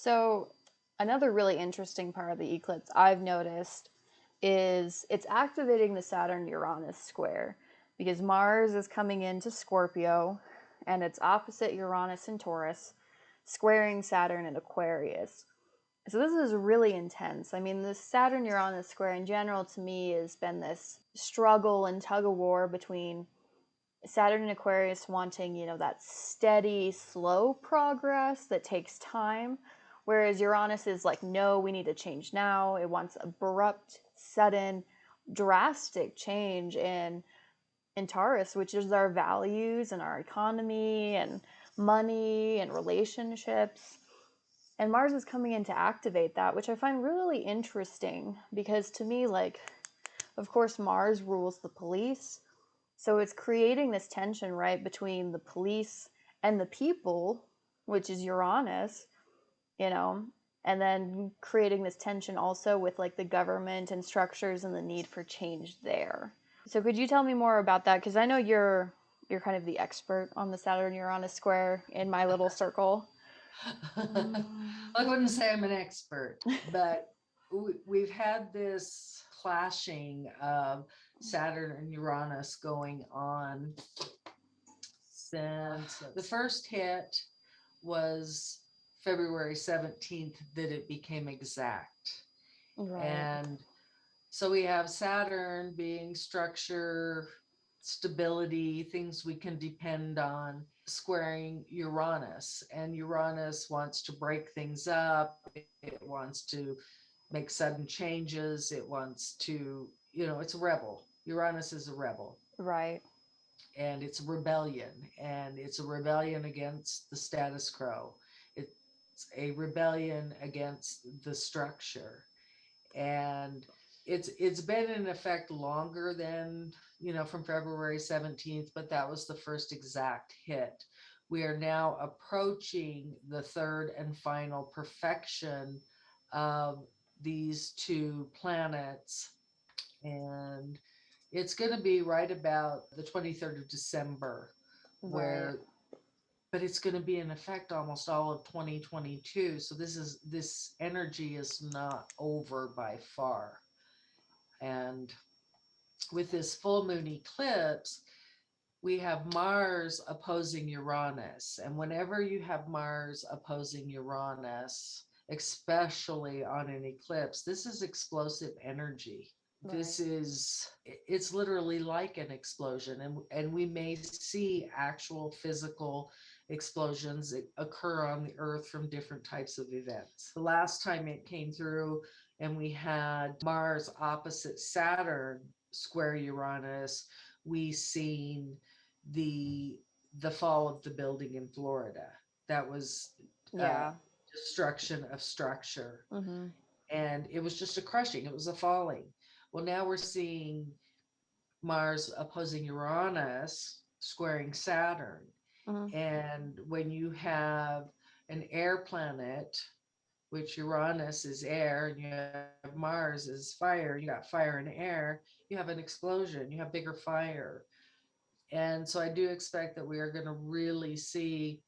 So, another really interesting part of the eclipse I've noticed is it's activating the Saturn Uranus square because Mars is coming into Scorpio and it's opposite Uranus in Taurus, squaring Saturn in Aquarius. So this is really intense. I mean, this Saturn Uranus square in general to me has been this struggle and tug of war between Saturn and Aquarius wanting, that steady, slow progress that takes time, whereas Uranus is like, no, we need to change now. It wants abrupt, sudden, drastic change in Taurus, which is our values and our economy and money and relationships. And Mars is coming in to activate that, which I find really interesting because to me, like, of course, Mars rules the police, so it's creating this tension, right, between the police and the people, which is Uranus, you know, and then creating this tension also with like the government and structures and the need for change there. So could you tell me more about that? Because I know you're kind of the expert on the Saturn Uranus square in my little circle. I wouldn't say I'm an expert, but we've had this clashing of Saturn and Uranus going on since the first hit was February 17th that it became exact. Right. And so we have Saturn being structure, stability, things we can depend on, squaring Uranus. And Uranus wants to break things up, it wants to make sudden changes, it wants to, it's a rebel. Uranus is a rebel. Right. And it's a rebellion, and it's a rebellion against the status quo. It's a rebellion against the structure, and it's been in effect longer than, from February 17th, but that was the first exact hit. We are now approaching the third and final perfection of these two planets, and it's going to be right about the 23rd of December, Right. where but it's going to be in effect almost all of 2022. So this energy is not over by far. And with this full moon eclipse, we have Mars opposing Uranus. And whenever you have Mars opposing Uranus, especially on an eclipse, this is explosive energy. Right. It's literally like an explosion, and we may see actual physical explosions occur on the earth from different types of events. The last time it came through and we had Mars opposite Saturn square Uranus, we seen the the fall of the building in Florida. That was uh, Yeah. destruction of structure, Mhm. and it was just a crushing. It was a falling. Well, now we're seeing Mars opposing Uranus, squaring Saturn. Mhm. And when you have an air planet, which Uranus is air, and you have Mars is fire, you got fire and air, you have an explosion, you have bigger fire. And so I do expect that we are going to really see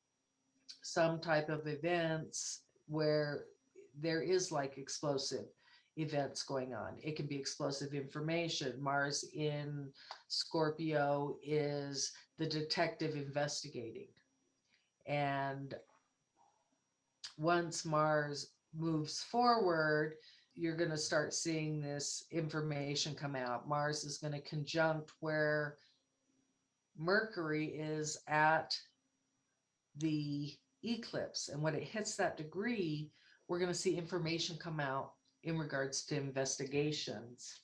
some type of events where there is like explosive events going on. It can be explosive information. Mars in Scorpio is the detective investigating. And once Mars moves forward, you're going to start seeing this information come out. Mars is going to conjunct where Mercury is at the eclipse. And when it hits that degree, we're going to see information come out in regards to investigations.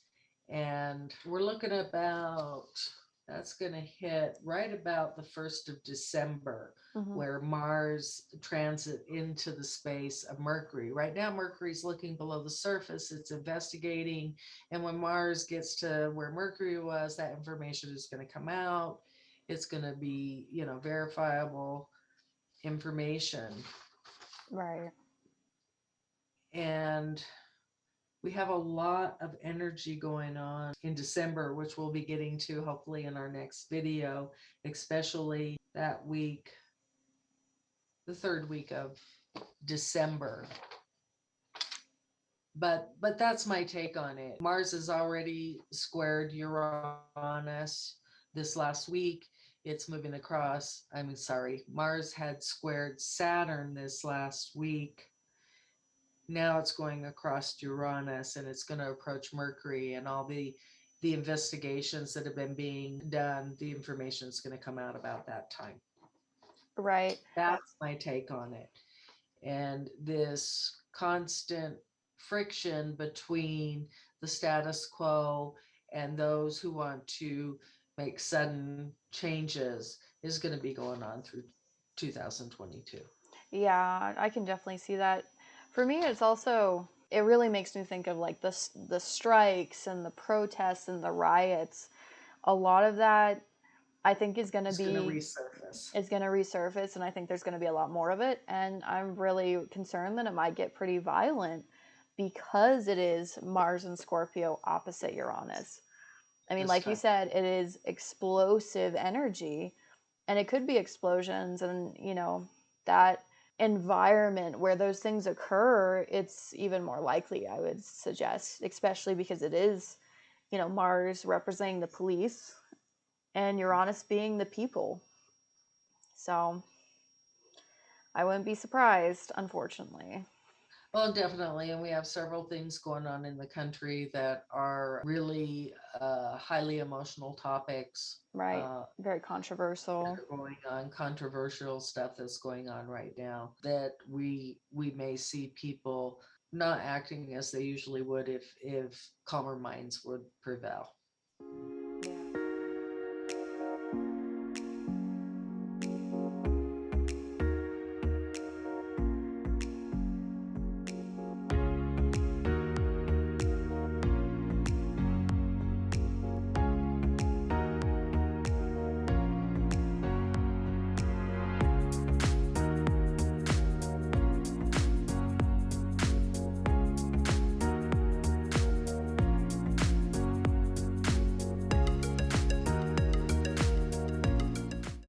And we're looking about, that's going to hit right about the 1st of December, Mhm. where Mars transit into the space of Mercury. Right now, Mercury's looking below the surface, it's investigating. And when Mars gets to where Mercury was, that information is going to come out. It's going to be, verifiable information. Right. And we have a lot of energy going on in December, which we'll be getting to hopefully in our next video, especially that week, the third week of December. But that's my take on it. Mars has already squared Uranus this last week. It's moving across. I mean, sorry, Mars had squared Saturn this last week. Now it's going across Uranus and it's going to approach Mercury, and all the investigations that have been being done, the information is going to come out about that time. Right. That's my take on it. And this constant friction between the status quo and those who want to make sudden changes is going to be going on through 2022. Yeah, I can definitely see that. For me, it's also it really makes me think of like the strikes and the protests and the riots. A lot of that I think It's going to resurface. is going to resurface, and I think there's going to be a lot more of it. And I'm really concerned that it might get pretty violent because it is Mars and Scorpio opposite Uranus. I mean, This like you time. said, it is explosive energy, and it could be explosions, and that environment where those things occur, it's even more likely, I would suggest, especially because it is, Mars representing the police and Uranus being the people. So I wouldn't be surprised, unfortunately. Well, definitely. And we have several things going on in the country that are really highly emotional topics Right. Very that controversial. are going on, controversial stuff that's going on right now, that we may see people not acting as they usually would if calmer minds would prevail.